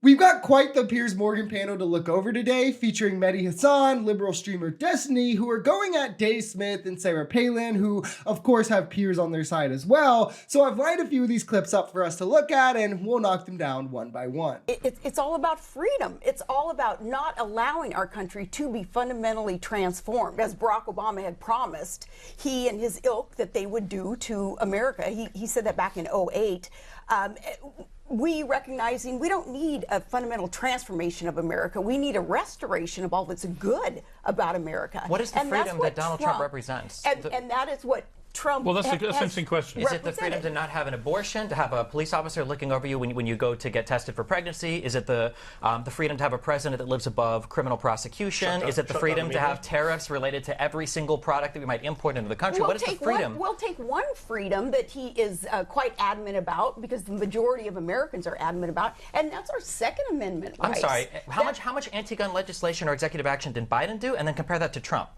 We've got quite the Piers Morgan panel to look over today, featuring Mehdi Hassan, liberal streamer Destiny, who are going at Dave Smith and Sarah Palin, who of course have Piers on their side as well. So I've lined a few of these clips up for us to look at, and we'll knock them down one by one. It's all about freedom. It's all about not allowing our country to be fundamentally transformed, as Barack Obama had promised he and his ilk that they would do to America. He said that back in 2008. We recognizing we don't need a fundamental transformation of America. We need a restoration of all that's good about America. What is the freedom that Donald Trump represents? And that is what Trump. Well, that's an interesting question. Is it the freedom to not have an abortion, to have a police officer looking over you when you go to get tested for pregnancy? Is it the freedom to have a president that lives above criminal prosecution? Is it the freedom to have tariffs related to every single product that we might import into the country? What is the freedom? We'll take one freedom that he is quite adamant about, because the majority of Americans are adamant about, and that's our Second Amendment rights. I'm sorry. How much anti-gun legislation or executive action did Biden do? And then compare that to Trump.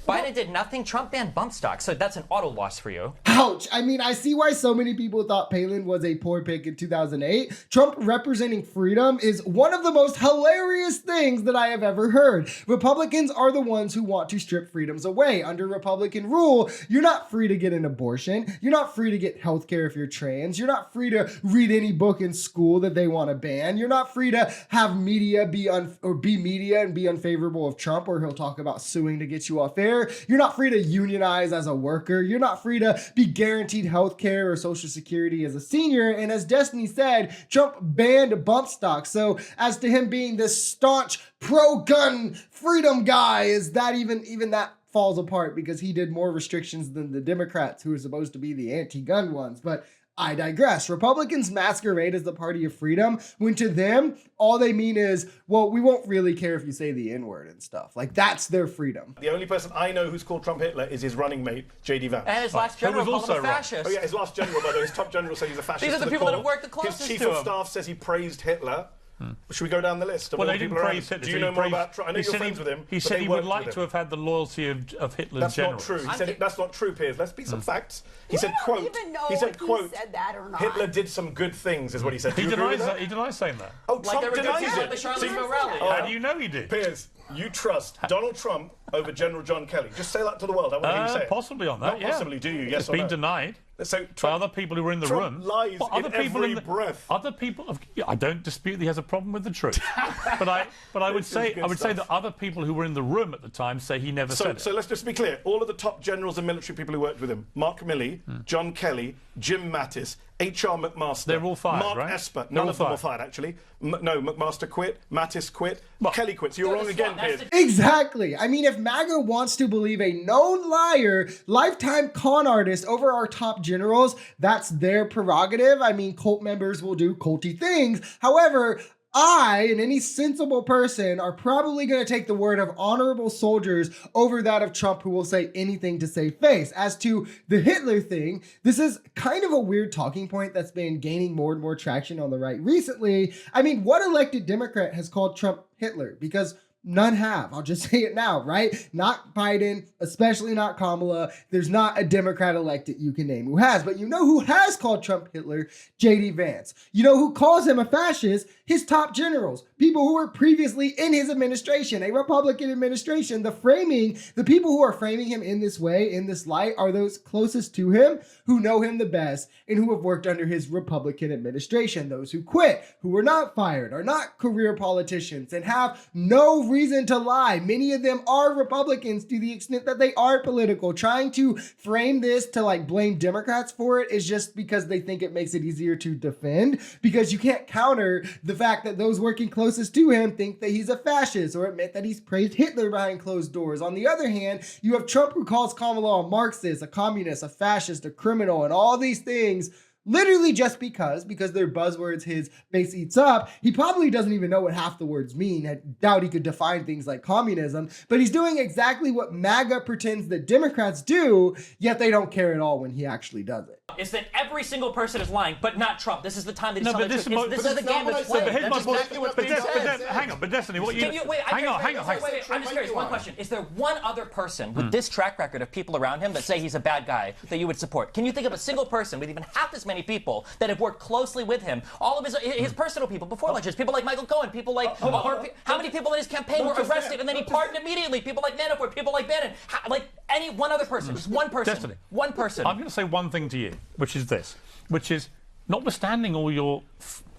Biden did nothing. Trump banned bump stocks, so that's an auto loss for you. Ouch. I mean, I see why so many people thought Palin was a poor pick in 2008. Trump representing freedom is one of the most hilarious things that I have ever heard. Republicans are the ones who want to strip freedoms away. Under Republican rule, you're not free to get an abortion. You're not free to get health care if you're trans. You're not free to read any book in school that they want to ban. You're not free to have media be media and be unfavorable of Trump, or he'll talk about suing to get you off air. You're not free to unionize as a worker. You're not free to be guaranteed health care or Social Security as a senior. And as Destiny said, Trump banned bump stocks. So as to him being this staunch pro-gun freedom guy, is that even that falls apart, because he did more restrictions than the Democrats, who are supposed to be the anti-gun ones. But I digress. Republicans masquerade as the party of freedom, when to them, all they mean is, well, we won't really care if you say the N-word and stuff. Like, that's their freedom. The only person I know who's called Trump Hitler is his running mate, J.D. Vance. And his last general called him a fascist. Oh yeah, his last general, by the way, his top general said he's a fascist. These are the people that have worked the closest to him. His chief of staff says he praised Hitler. Should we go down the list? Well, they didn't praise Hitler. Do you know more about Trump? I know you're friends with him. He said he would like to have had the loyalty of Hitler's generals. That's not true. He said that's not true, Piers. Let's be some facts. He said, quote, he said that or not. Hitler did some good things, is what he said. He denies saying that. Oh, Trump denies it. The Charlottesville rally. How do you know he did? Piers, you trust Donald Trump over General John Kelly. Just say that to the world. I want to hear you say it. Possibly on that, Not possibly, do you? Yes or no? It's been denied. So by other people who were in the room. Lies other in people every breath. Other people. I don't dispute that he has a problem with the truth. but I would say that other people who were in the room at the time say he never said it. So let's just be clear. All of the top generals and military people who worked with him: Mark Milley, John Kelly, Jim Mattis, H.R. McMaster. They're all fired, Mark right? Esper. None of them were fired, actually. No, McMaster quit. Mattis quit. Kelly quit. So you're wrong again, Piers. Exactly. I mean, if MAGA wants to believe a known liar, lifetime con artist over our top generals, that's their prerogative. I mean, cult members will do culty things. However, I and any sensible person are probably going to take the word of honorable soldiers over that of Trump, who will say anything to save face. As to the Hitler thing, this is kind of a weird talking point that's been gaining more and more traction on the right recently. I mean, what elected Democrat has called Trump Hitler? Because none have. I'll just say it now, right? Not Biden, especially not Kamala. There's not a Democrat elected you can name who has. But you know who has called Trump Hitler? J.D. Vance. You know who calls him a fascist? His top generals. People who were previously in his administration, a Republican administration. The people who are framing him in this way, in this light, are those closest to him, who know him the best, and who have worked under his Republican administration. Those who quit, who were not fired, are not career politicians, and have no reason to lie. Many of them are Republicans to the extent that they are political. Trying to frame this to like blame Democrats for it is just because they think it makes it easier to defend, because you can't counter the fact that those working closest to him think that he's a fascist or admit that he's praised Hitler behind closed doors. On the other hand, you have Trump, who calls Kamala a Marxist, a communist, a fascist, a criminal, and all these things literally just because they're buzzwords his base eats up. He probably doesn't even know what half the words mean. I doubt he could define things like communism, but he's doing exactly what MAGA pretends that Democrats do, yet they don't care at all when he actually does it. Is that every single person is lying, but not Trump. This is the time that he's telling the truth. This is the game that's played. Hang on, but Destiny, what you... Hang on. I'm just curious, one question. Is there one other person with this track record of people around him that say he's a bad guy that you would support? Can you think of a single person with even half this many people that have worked closely with him. All of his personal people before elections, people like Michael Cohen, people like how many people in his campaign were arrested and then he pardoned immediately? People like Manafort, people like Bannon, like any one other person, just one person, Destiny. one person. I'm going to say one thing to you, which is this, which is, notwithstanding all your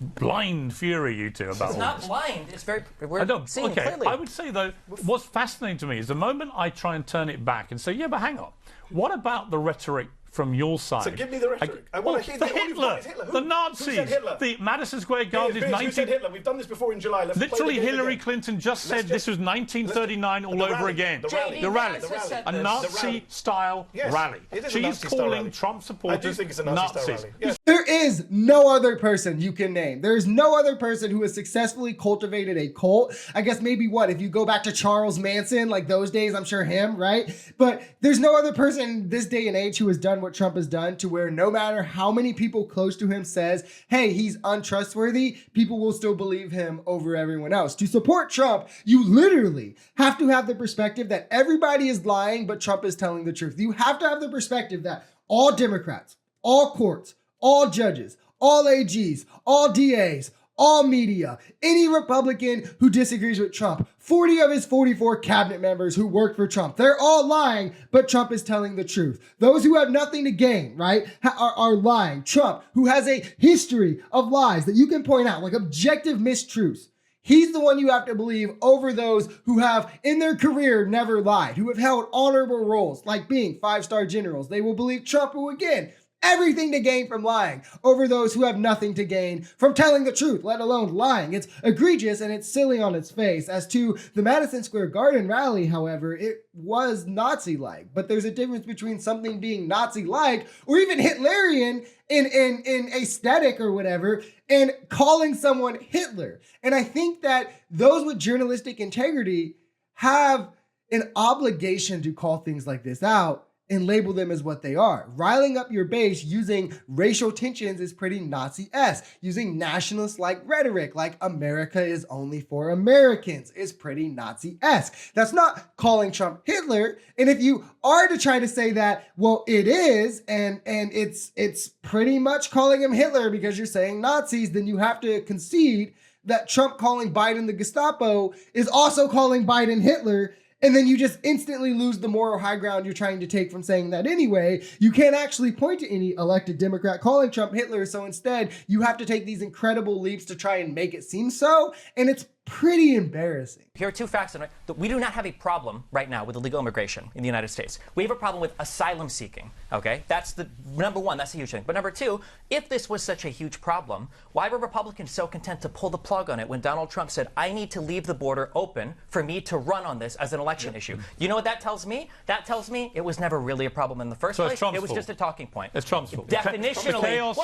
blind fury, you two, about It's all not this. blind. It's very. We're I don't. seeing Okay, clearly. I would say though, what's fascinating to me is the moment I try and turn it back and say, yeah, but hang on, what about the rhetoric from your side? So give me the rhetoric. I want to hear the all you've got Hitler, is Hitler. the Who Nazis, said Hitler? the Madison Square Garden is Piers, who 19. said Hitler? We've done this before in July. Let's play Literally, the game Hillary again. Clinton just said Let's this was 1939 all the over rally, again. the rally. The rally. J.D. Vance A said Nazi-style Yes, rally. it is a She's Nazi-style calling rally. Trump supporters I do think it's a Nazi-style Nazis. rally. Yes. There is no other person you can name. There is no other person who has successfully cultivated a cult. I guess maybe if you go back to Charles Manson, like those days, I'm sure him, right? But there's no other person this day and age who has done what Trump has done, to where no matter how many people close to him says, hey, he's untrustworthy, people will still believe him over everyone else. To support Trump, you literally have to have the perspective that everybody is lying, but Trump is telling the truth. You have to have the perspective that all Democrats, all courts, all judges, all AGs, all DAs, all media, any Republican who disagrees with Trump, 40 of his 44 cabinet members who worked for Trump, they're all lying, but Trump is telling the truth. Those who have nothing to gain, right, are lying. Trump, who has a history of lies that you can point out, like objective mistruths, he's the one you have to believe over those who have, in their career, never lied, who have held honorable roles, like being 5-star generals. They will believe Trump, who, again, everything to gain from lying, over those who have nothing to gain from telling the truth, let alone lying. It's egregious and it's silly on its face. As to the Madison Square Garden rally, however, it was Nazi-like. But there's a difference between something being Nazi-like or even Hitlerian in aesthetic or whatever, and calling someone Hitler. And I think that those with journalistic integrity have an obligation to call things like this out and label them as what they are. Riling up your base using racial tensions is pretty Nazi-esque. Using nationalist-like rhetoric, like America is only for Americans, is pretty Nazi-esque. That's not calling Trump Hitler. And if you are to try to say that, well, it is, and it's pretty much calling him Hitler because you're saying Nazis, then you have to concede that Trump calling Biden the Gestapo is also calling Biden Hitler. And then you just instantly lose the moral high ground you're trying to take from saying that anyway. You can't actually point to any elected Democrat calling Trump Hitler. So instead, you have to take these incredible leaps to try and make it seem so. And it's pretty embarrassing. Here are two facts. We do not have a problem right now with illegal immigration in the United States. We have a problem with asylum seeking, okay? That's the number one. That's a huge thing. But number two, if this was such a huge problem, why were Republicans so content to pull the plug on it when Donald Trump said, I need to leave the border open for me to run on this as an election issue? You know what that tells me? That tells me it was never really a problem in the first place. It was just a talking point. It's Trump's fault. Definitionally.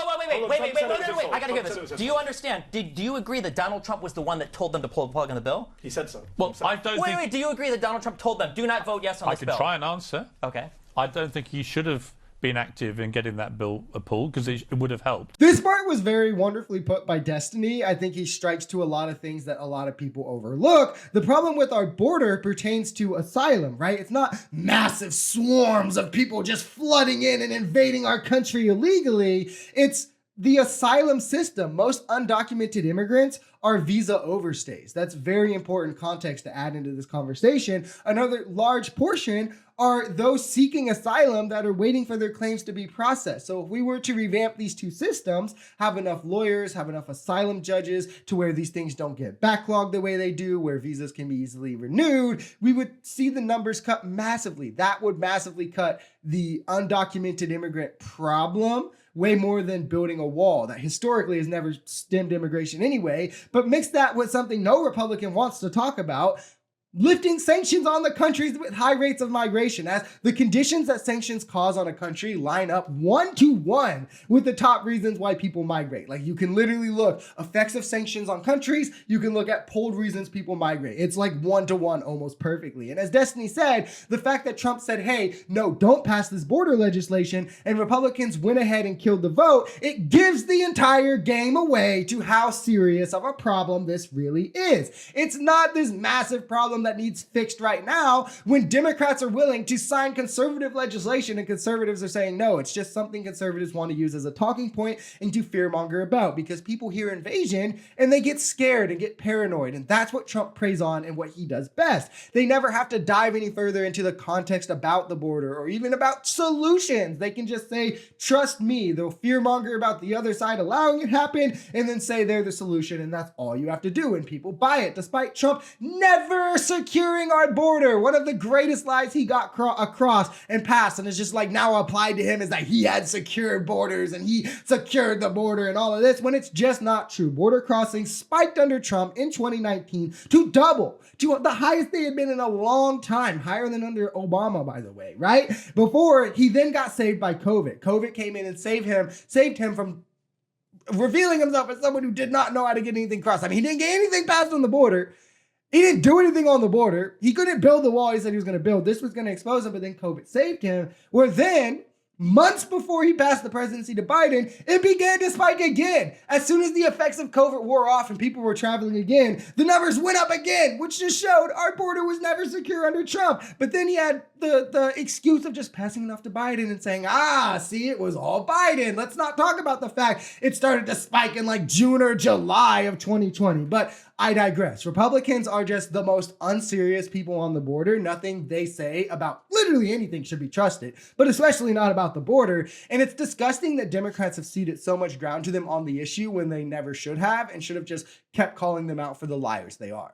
Wait. I gotta hear this. Trump said Do you understand? Do you agree that Donald Trump was the one that told them to pull the plug on the bill? He said so. Well, I don't think... Wait, do you agree that Donald Trump told them, do not vote yes on I this can bill? try and answer. Okay. I don't think he should have been active in getting that bill pulled, because it would have helped. This part was very wonderfully put by Destiny. I think he strikes to a lot of things that a lot of people overlook. The problem with our border pertains to asylum, right? It's not massive swarms of people just flooding in and invading our country illegally. It's the asylum system. Most undocumented immigrants are visa overstays. That's very important context to add into this conversation. Another large portion are those seeking asylum that are waiting for their claims to be processed. So if we were to revamp these two systems, have enough lawyers, have enough asylum judges to where these things don't get backlogged the way they do, where visas can be easily renewed, we would see the numbers cut massively. That would massively cut the undocumented immigrant problem way more than building a wall that historically has never stemmed immigration anyway. But mix that with something no Republican wants to talk about, lifting sanctions on the countries with high rates of migration, as the conditions that sanctions cause on a country line up 1-to-1 with the top reasons why people migrate. Like, you can literally look effects of sanctions on countries. You can look at polled reasons people migrate. It's like 1-to-1 almost perfectly. And as Destiny said, the fact that Trump said, hey, no, don't pass this border legislation, and Republicans went ahead and killed the vote, it gives the entire game away to how serious of a problem this really is. It's not this massive problem problem that needs fixed right now when Democrats are willing to sign conservative legislation and conservatives are saying no, it's just something conservatives want to use as a talking point and to fearmonger about because people hear invasion and they get scared and get paranoid. And that's what Trump preys on and what he does best. They never have to dive any further into the context about the border or even about solutions. They can just say, trust me. They'll fearmonger about the other side allowing it happen and then say they're the solution. And that's all you have to do. And people buy it, despite Trump never securing our border. One of the greatest lies he got across and passed, and it's just like now applied to him is that he had secured borders and he secured the border and all of this, when it's just not true. Border crossings spiked under Trump in 2019 to double, to the highest they had been in a long time, higher than under Obama, by the way, right? Before he then got saved by COVID. COVID came in and saved him from revealing himself as someone who did not know how to get anything crossed. I mean, he didn't get anything passed on the border. He didn't do anything on the border. He couldn't build the wall he said he was going to build. This was going to expose him, but then COVID saved him. Where then, months before he passed the presidency to Biden, it began to spike again. As soon as the effects of COVID wore off and people were traveling again, the numbers went up again, which just showed our border was never secure under Trump. But then he had the excuse of just passing it off to Biden and saying, see, it was all Biden. Let's not talk about the fact it started to spike in like June or July of 2020. But I digress. Republicans are just the most unserious people on the border. Nothing they say about literally anything should be trusted, but especially not about the border. And it's disgusting that Democrats have ceded so much ground to them on the issue when they never should have and should have just kept calling them out for the liars they are.